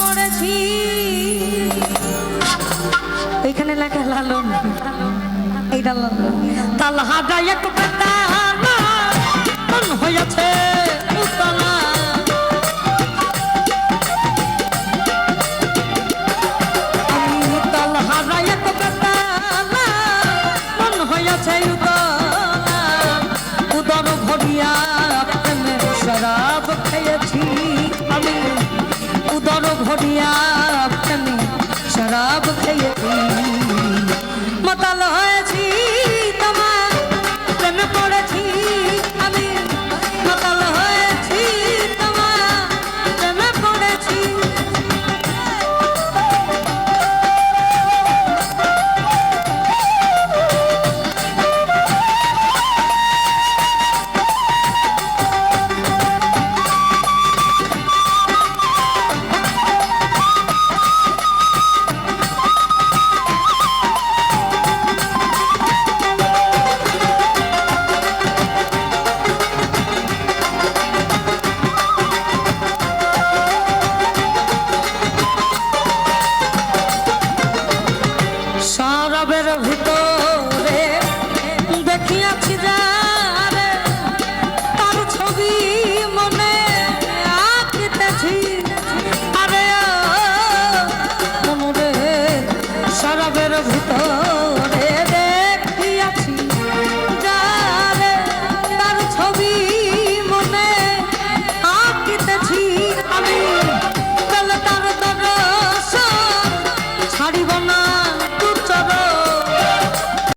করেছি এখানে লেখা লালন এইটা লালন তাল হাজায় এক বেটা মন হয়েছে উতলা আমি তাল হাজায় এক বেটা মন হয়েছে উতলা উদর ভরিয়া প্রেমে শরাব খেয়েছি আমি উদর ভরিয়া প্রেমে শরাব খেয়েছি